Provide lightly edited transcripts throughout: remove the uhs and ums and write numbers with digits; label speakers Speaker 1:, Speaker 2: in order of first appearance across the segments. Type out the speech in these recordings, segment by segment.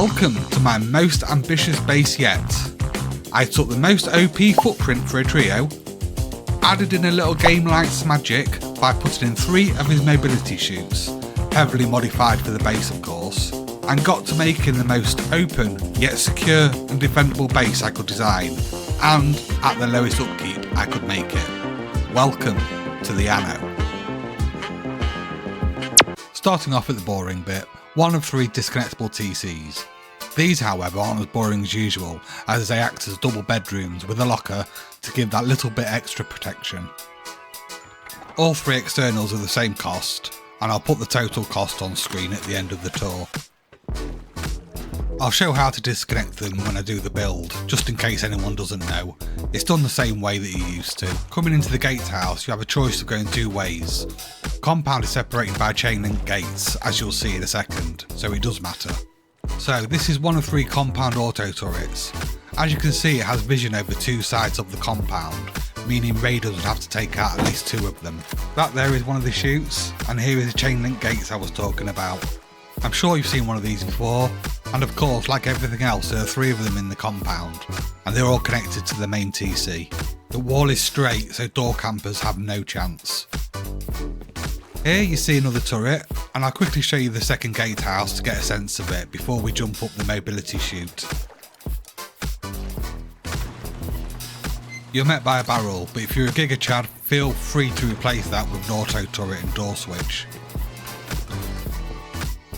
Speaker 1: Welcome to my most ambitious base yet. I took the most OP footprint for a trio, added in a little game lights magic by putting in 3 of his mobility chutes, heavily modified for the base of course, and got to making the most open yet secure and defendable base I could design, and at the lowest upkeep I could make it. Welcome to the Anno. Starting off at the boring bit, 1 of 3 disconnectable TCs. These however aren't as boring as usual, as they act as double bedrooms with a locker to give that little bit extra protection. All 3 externals are the same cost, and I'll put the total cost on screen at the end of the tour. I'll show how to disconnect them when I do the build, just in case anyone doesn't know. It's done the same way that you used to. Coming into the gatehouse, you have a choice of going 2 ways. Compound is separated by chain link gates, as you'll see in a second, so it does matter. So this is 1 of 3 compound auto turrets. As you can see, it has vision over 2 sides of the compound, meaning raiders would have to take out at least 2 of them. That there is 1 of the chutes, and here is the chain link gates I was talking about. I'm sure you've seen 1 of these before, and of course, like everything else, there are 3 of them in the compound, and they're all connected to the main TC. The wall is straight, so door campers have no chance. Here you see another turret, and I'll quickly show you the second gatehouse to get a sense of it before we jump up the mobility chute. You're met by a barrel, but if you're a Giga Chad, feel free to replace that with an auto turret and door switch.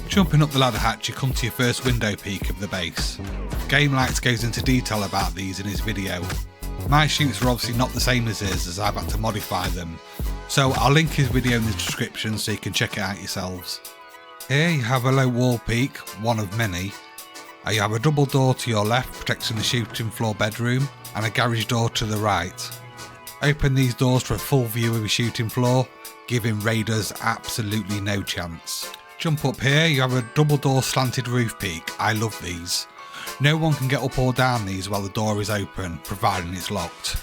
Speaker 1: Jumping up the ladder hatch, you come to your first window peak of the base. Game Lights goes into detail about these in his video. My chutes are obviously not the same as his, as I've had to modify them, so I'll link his video in the description so you can check it out yourselves. Here you have a low wall peak, 1 of many. You have a double door to your left protecting the shooting floor bedroom, and a garage door to the right. Open these doors for a full view of your shooting floor, giving raiders absolutely no chance. Jump up here, you have a double door slanted roof peak. I love these. No one can get up or down these while the door is open, providing it's locked.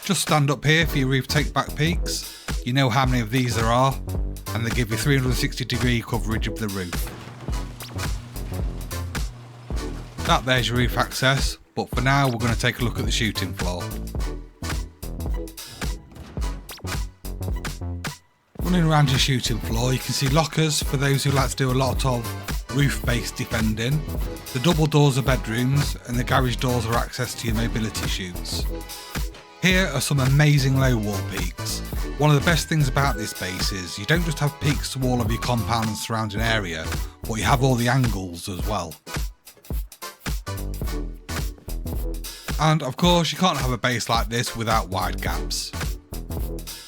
Speaker 1: Just stand up here for your roof take back peaks. You know how many of these there are, and they give you 360-degree coverage of the roof. That there's your roof access, but for now we're going to take a look at the shooting floor. Running around your shooting floor, you can see lockers for those who like to do a lot of roof-based defending. The double doors are bedrooms, and the garage doors are access to your mobility chutes. Here are some amazing low wall peaks. One of the best things about this base is you don't just have peaks to all of your compound and surrounding area, but you have all the angles as well. And of course, you can't have a base like this without wide gaps.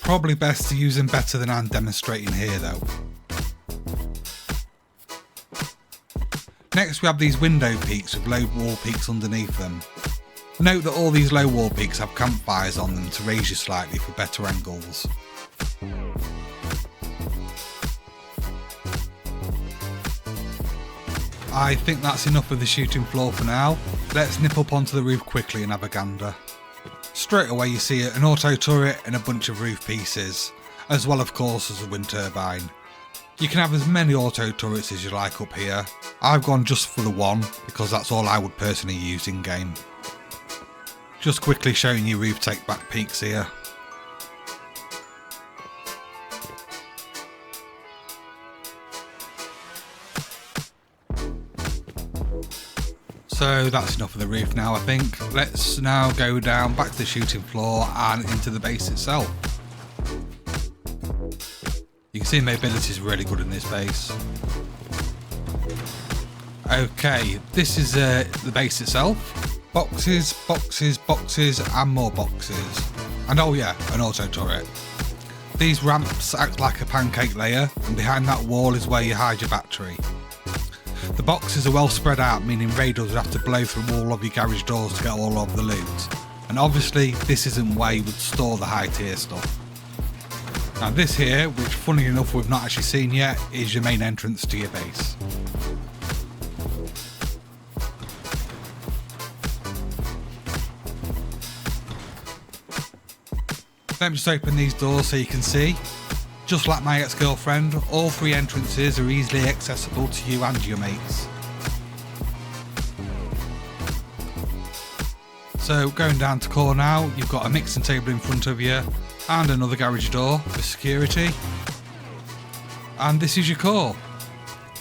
Speaker 1: Probably best to use them better than I'm demonstrating here though. Next we have these window peaks with low wall peaks underneath them. Note that all these low wall peaks have campfires on them to raise you slightly for better angles. I think that's enough of the shooting floor for now. Let's nip up onto the roof quickly and have a gander. Straight away you see an auto turret and a bunch of roof pieces, as well of course as a wind turbine. You can have as many auto turrets as you like up here. I've gone just for the 1 because that's all I would personally use in game. Just quickly showing you roof take back peaks here. So that's enough of the roof now I think. Let's now go down back to the shooting floor and into the base itself. You can see mobility is really good in this base. Okay, this is the base itself. Boxes, boxes, boxes and more boxes. And oh yeah, an auto turret. These ramps act like a pancake layer, and behind that wall is where you hide your battery. The boxes are well spread out, meaning raiders would have to blow through all of your garage doors to get all of the loot. And obviously this isn't where you would store the high tier stuff. Now this here, which funny enough we've not actually seen yet, is your main entrance to your base. Let me just open these doors so you can see. Just like my ex-girlfriend, all 3 entrances are easily accessible to you and your mates. So going down to core now, you've got a mixing table in front of you and another garage door for security. And this is your core.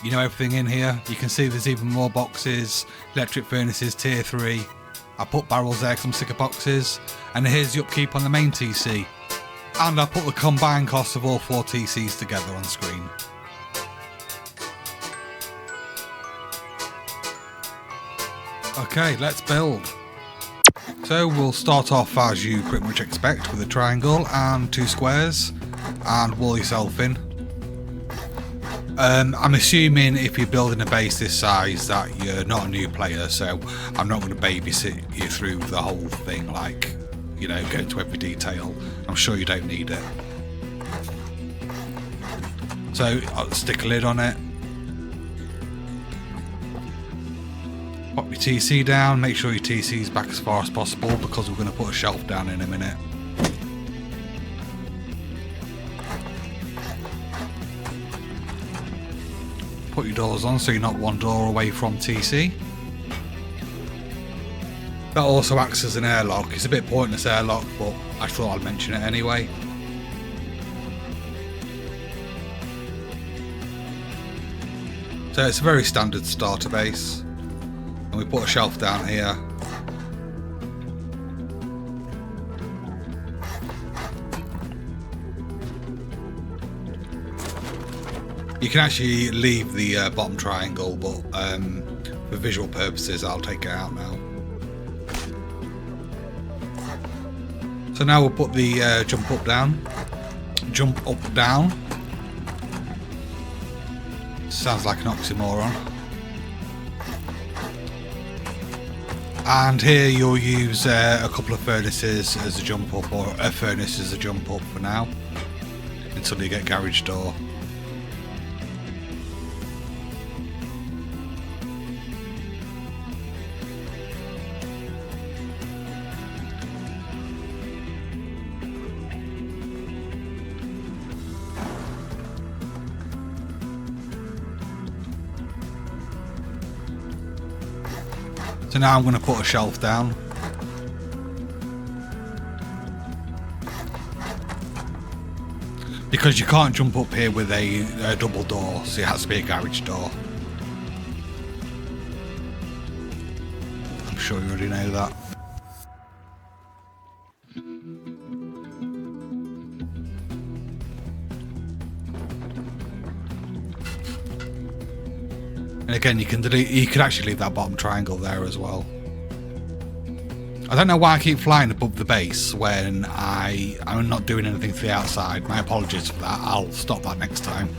Speaker 1: You know everything in here. You can see there's even more boxes, electric furnaces tier 3. I put barrels there because I'm sick of boxes. And here's the upkeep on the main TC. And I put the combined cost of all 4 TCs together on screen. Okay, let's build. So we'll start off as you pretty much expect with a triangle and 2 squares and wall yourself in. I'm assuming if you're building a base this size that you're not a new player, so I'm not going to babysit you through the whole thing, like, you know, go into every detail. I'm sure you don't need it. So I'll stick a lid on it. Pop your TC down, make sure your TC is back as far as possible because we're going to put a shelf down in a minute. Put your doors on so you're not one door away from TC. That also acts as an airlock. It's a bit pointless airlock, but I thought I'd mention it anyway. So it's a very standard starter base. And we put a shelf down here. You can actually leave the bottom triangle, but for visual purposes I'll take it out now. So now we'll put the jump up down. Jump up down. Sounds like an oxymoron. And here you'll use a couple of furnaces as a jump up, or a furnace as a jump up for now, until you get garage door. So now I'm going to put a shelf down. Because you can't jump up here with a double door, so it has to be a garage door. I'm sure you already know that. And again, you can actually leave that bottom triangle there as well. I don't know why I keep flying above the base when I'm not doing anything to the outside. My apologies for that. I'll stop that next time.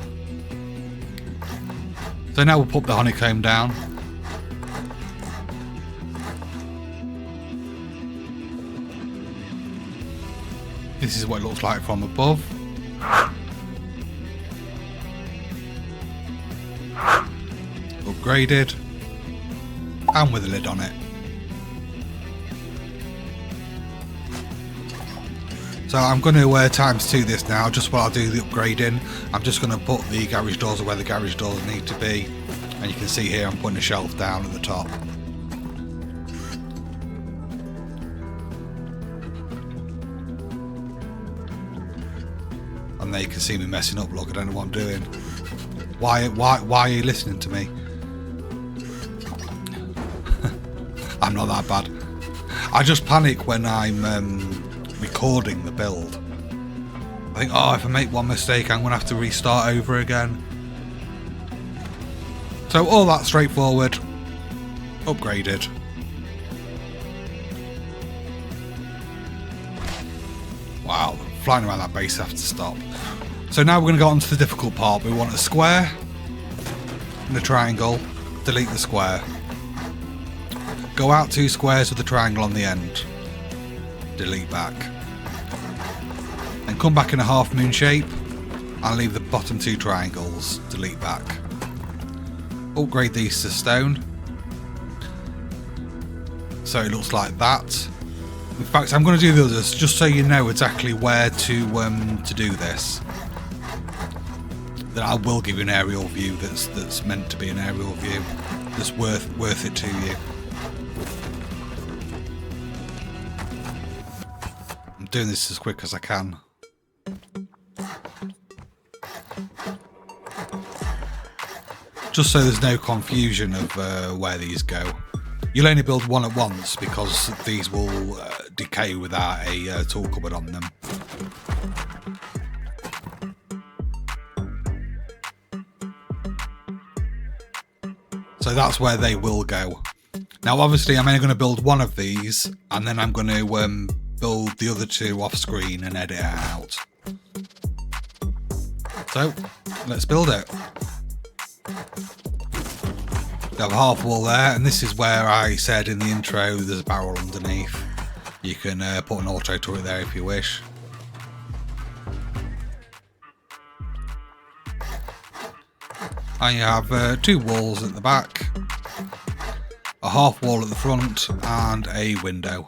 Speaker 1: So now we'll put the honeycomb down. This is what it looks like from above. Upgraded, and with a lid on it. So I'm going to ×2 this now, just while I do the upgrading. I'm just going to put the garage doors where the garage doors need to be, and you can see here I'm putting a shelf down at the top. And there you can see me messing up. Look, I don't know what I'm doing. Why are you listening to me? I'm not that bad. I just panic when I'm recording the build. I think, oh, if I make one mistake, I'm going to have to restart over again. So all that straightforward, upgraded. Wow, flying around that base, I have to stop. So now we're going to go on to the difficult part. We want a square and a triangle. Delete the square. Go out 2 squares with a triangle on the end. Delete back. Then come back in a half moon shape and leave the bottom 2 triangles. Delete back. Upgrade these to stone. So it looks like that. In fact, I'm going to do the others just so you know exactly where to do this. Then I will give you an aerial view that's meant to be an aerial view. That's worth it to you. doing this as quick as I can. Just so there's no confusion of where these go. You'll only build one at once because these will decay without a tool cupboard on them. So that's where they will go. Now obviously I'm only going to build one of these, and then I'm going to build the other two off screen and edit it out. So let's build it. We have a half wall there, and this is where I said in the intro there's a barrel underneath. You can put an auto turret there if you wish. And you have two walls at the back, a half wall at the front, and a window.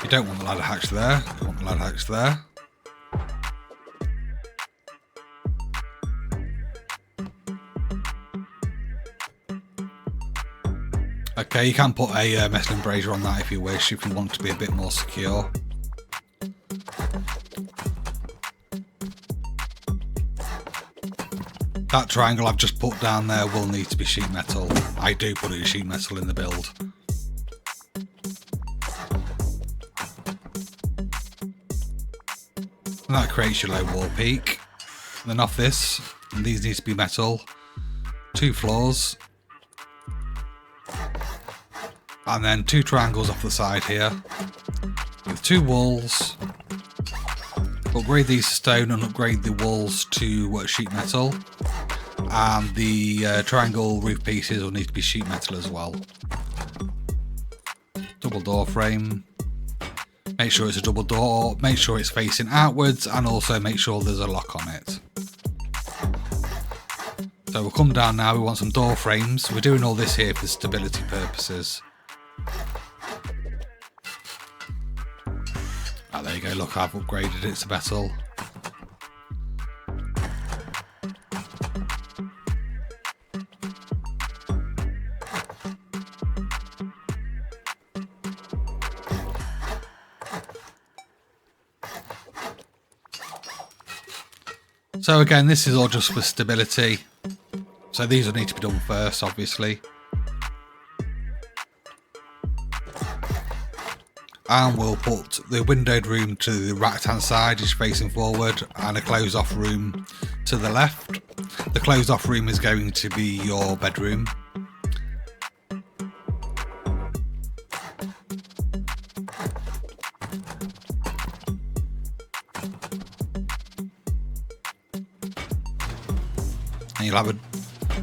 Speaker 1: You don't want the ladder hatch there, you want the ladder hatch there. Okay, you can put a metal embrasure on that if you wish, if you want to be a bit more secure. That triangle I've just put down there will need to be sheet metal. I do put it as sheet metal in the build. And that creates your low wall peak. And then off this, and these need to be metal. 2 floors. And then 2 triangles off the side here. With 2 walls. Upgrade these to stone and upgrade the walls to sheet metal. And the triangle roof pieces will need to be sheet metal as well. Double door frame. Make sure it's a double door, make sure it's facing outwards, and also make sure there's a lock on it. So we'll come down now, we want some door frames. We're doing all this here for stability purposes. Ah, there you go, look, I've upgraded it to metal. So again, this is all just for stability. So these will need to be done first, obviously. And we'll put the windowed room to the right hand side, is facing forward, and a close off room to the left. The close off room is going to be your bedroom. And you'll have a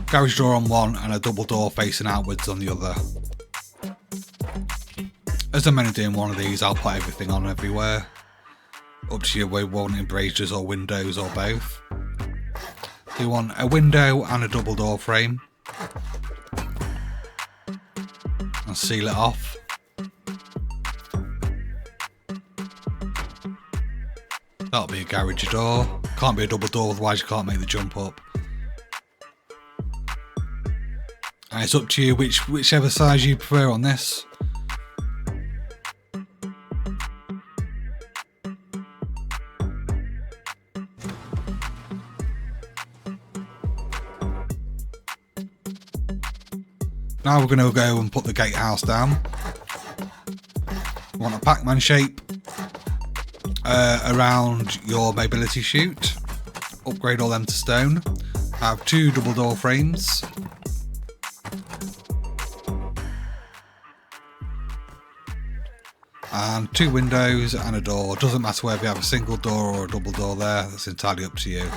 Speaker 1: garage door on one and a double door facing outwards on the other. As I'm only doing one of these, I'll put everything on everywhere. Up to you, we want embrasures or windows or both. So you want a window and a double door frame. And seal it off. That'll be a garage door. Can't be a double door, otherwise you can't make the jump up. And it's up to you whichever size you prefer on this. Now we're going to go and put the gatehouse down. You want a Pac-Man shape around your mobility chute. Upgrade all them to stone. Have 2 double door frames. And 2 windows and a door. Doesn't matter whether you have a single door or a double door there, that's entirely up to you.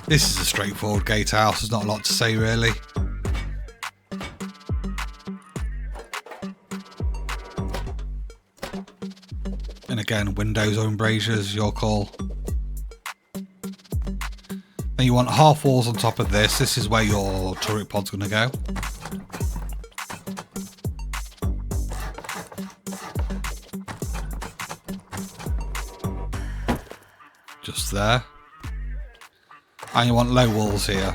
Speaker 1: This is a straightforward gatehouse, there's not a lot to say really. And again, windows or embrasures, your call. Then you want half walls on top of this. This is where your turret pod's going to go. Just there. And you want low walls here.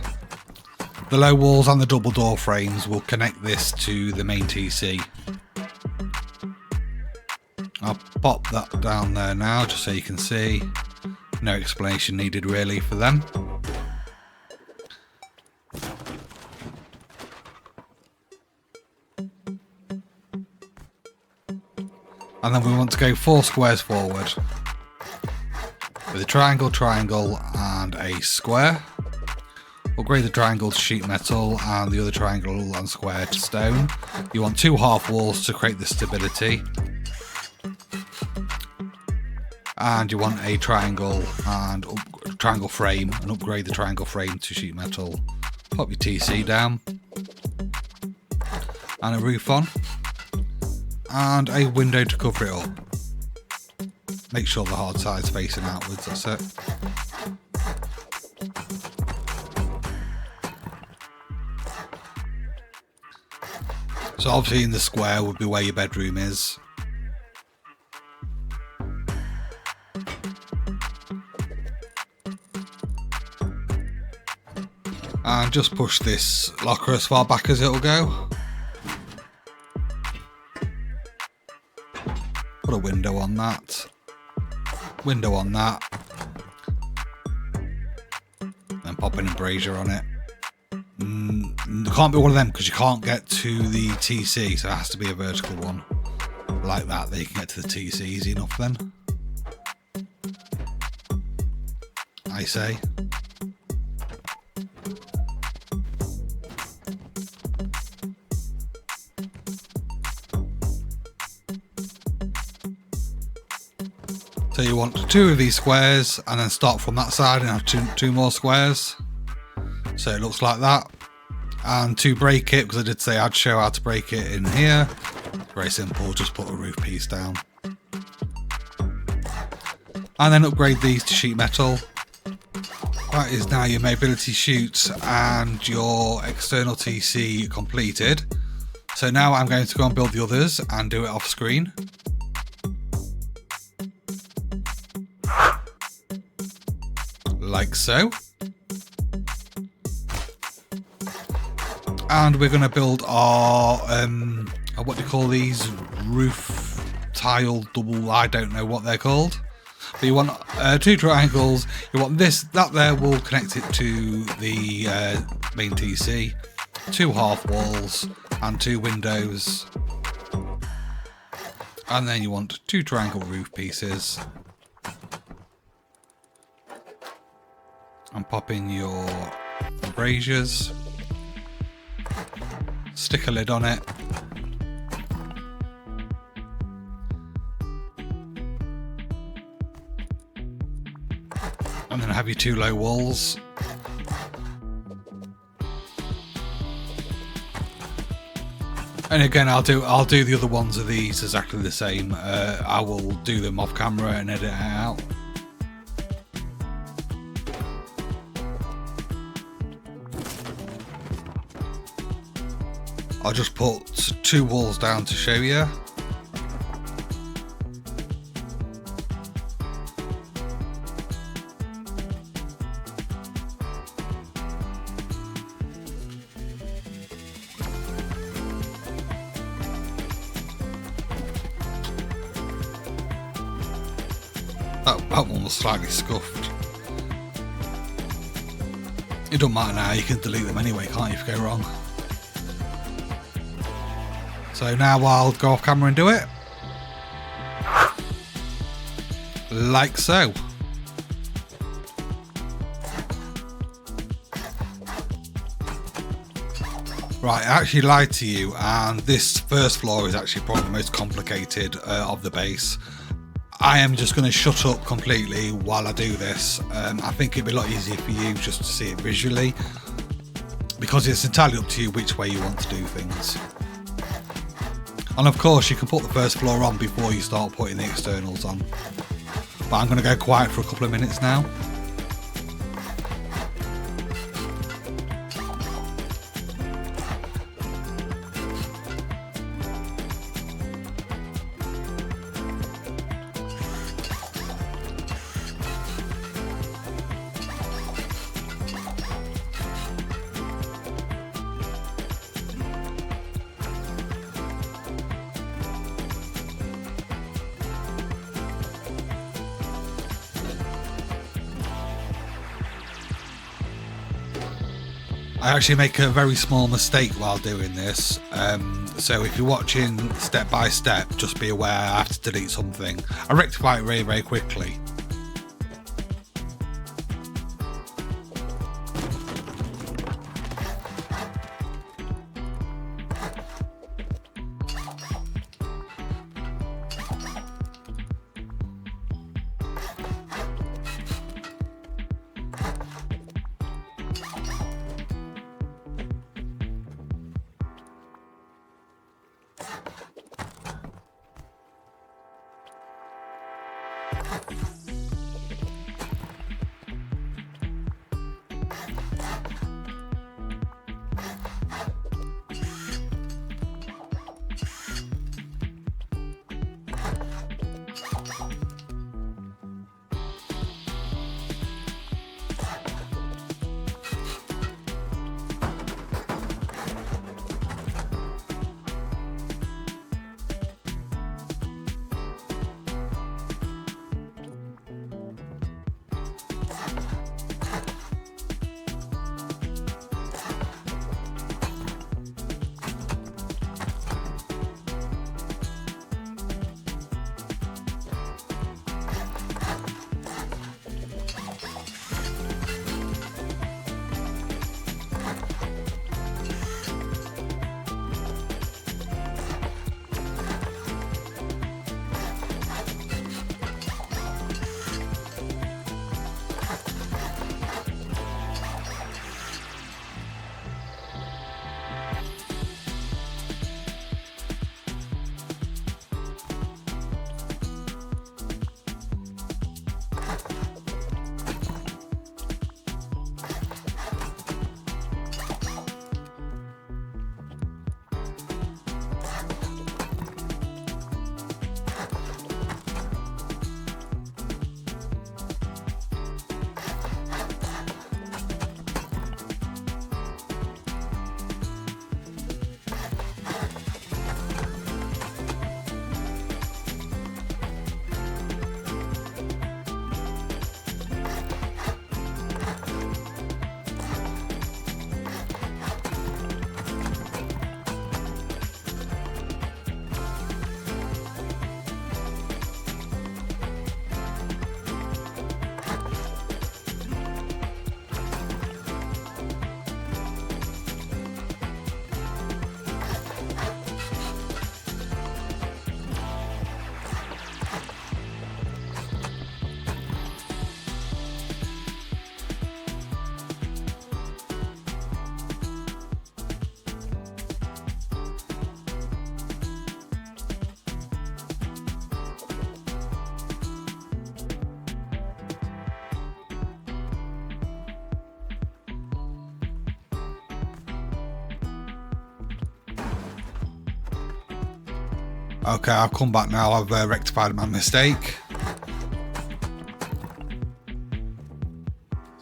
Speaker 1: The The low walls and the double door frames will connect this to the main TC. I'll pop that down there now just so you can see. No explanation needed really for them. And then we want to go 4 squares forward with a triangle, triangle and a square. Upgrade the triangle to sheet metal and the other triangle and square to stone. You want 2 half walls to create the stability. And you want a triangle and triangle frame, and upgrade the triangle frame to sheet metal. Pop your TC down and a roof on and a window to cover it up. Make sure the hard side's facing outwards, that's it. So obviously in the square would be where your bedroom is. And just push this locker as far back as it'll go. Put a window on that. Window on that. And pop in a brazier on it. It can't be one of them because you can't get to the TC, so it has to be a vertical one. Like that, then you can get to the TC easy enough then. I say. So you want 2 of these squares and then start from that side and have two more squares. So it looks like that. And to break it, because I did say I'd show how to break it in here. Very simple, just put a roof piece down. And then upgrade these to sheet metal. That is now your mobility chutes and your external TC completed. So now I'm going to go and build the others and do it off screen. Like so. And we're going to build our, what do you call these? Roof tile double, I don't know what they're called. But you want 2 triangles, you want that there will connect it to the main TC. 2 half walls and 2 windows. And then you want 2 triangle roof pieces. And pop in your braziers. Stick a lid on it. And then have your 2 low walls. And again, I'll do the other ones of these exactly the same. I will do them off camera and edit it out. I'll just put 2 walls down to show you. That one was slightly scuffed. It don't matter now, you can delete them anyway, can't you, if you go wrong? So now I'll go off camera and do it. Like so. Right, I actually lied to you, and this first floor is actually probably the most complicated of the base. I am just going to shut up completely while I do this. I think it'd be a lot easier for you just to see it visually, because it's entirely up to you which way you want to do things. And of course you can put the first floor on before you start putting the externals on. But I'm going to go quiet for a couple of minutes now. I actually make a very small mistake while doing this, so if you're watching step by step, just be aware I have to delete something. I rectify it very, very quickly. Okay, I've come back now, I've rectified my mistake.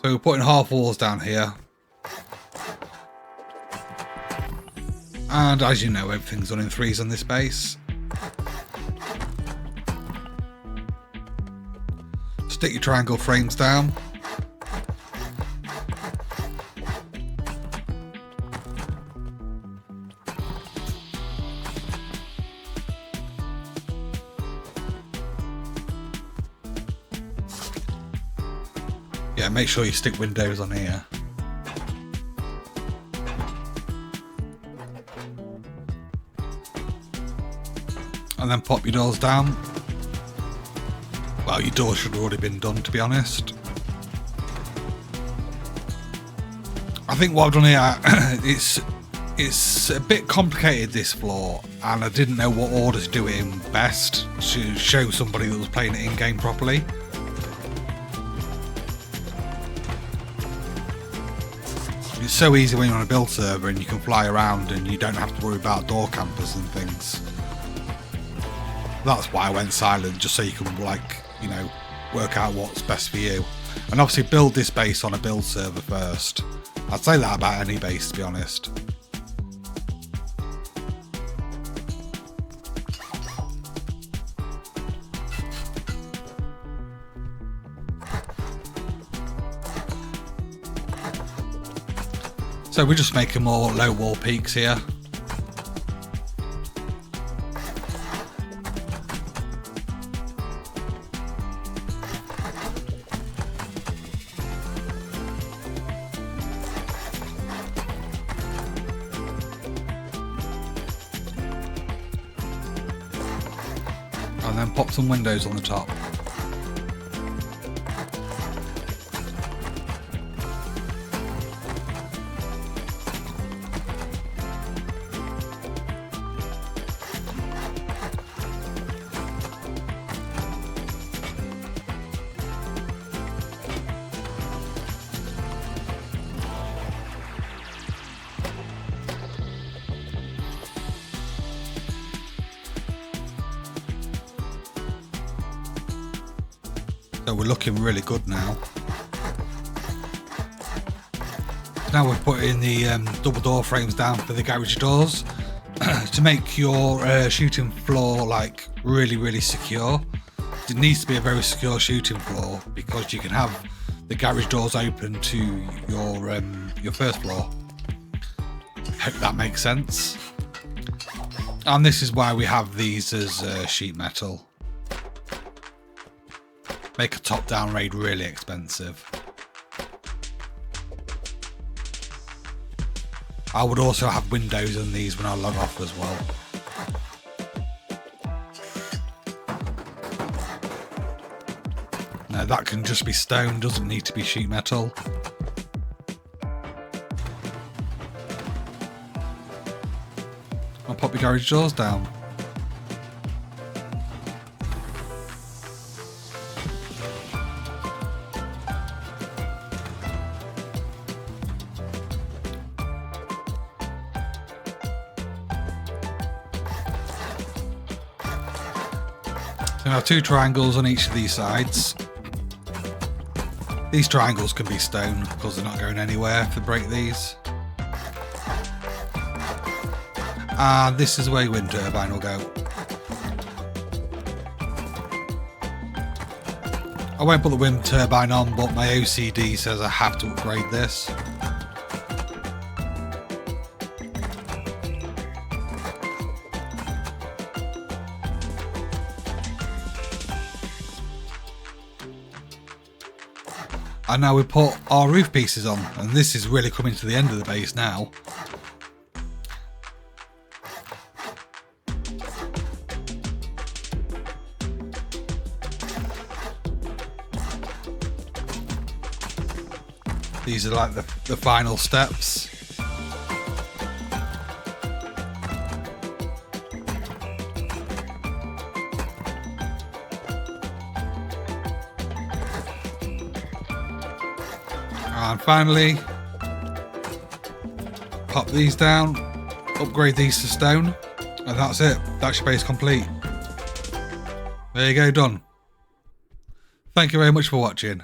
Speaker 1: So we're putting half walls down here. And as you know, everything's done in threes on this base. Stick your triangle frames down. Yeah, make sure you stick windows on here. And then pop your doors down. Well, your doors should have already been done, to be honest. I think what I've done here, it's a bit complicated, this floor, and I didn't know what order to do it in best to show somebody that was playing it in-game properly. It's so easy when you're on a build server and you can fly around and you don't have to worry about door campers and things. That's why I went silent, just so you can, like, you know, work out what's best for you. And obviously build this base on a build server first. I'd say that about any base, to be honest. So we're just making more low wall peaks here. And then pop some windows on the top. So we're looking really good now. Now we're putting the double door frames down for the garage doors to make your shooting floor like really secure. It needs to be a very secure shooting floor because you can have the garage doors open to your first floor. Hope that makes sense. And this is why we have these as sheet metal. Make a top-down raid really expensive. I would also have windows in these when I log off as well. Now that can just be stone, doesn't need to be sheet metal. I'll pop your garage doors down. So now 2 triangles on each of these sides. These triangles can be stone because they're not going anywhere if they break these. And this is where your wind turbine will go. I won't put the wind turbine on, but my OCD says I have to upgrade this. And now we put our roof pieces on, and this is really coming to the end of the base now. These are like the final steps. And finally, pop these down, upgrade these to stone, and that's it. That's your base complete. There you go, done. Thank you very much for watching.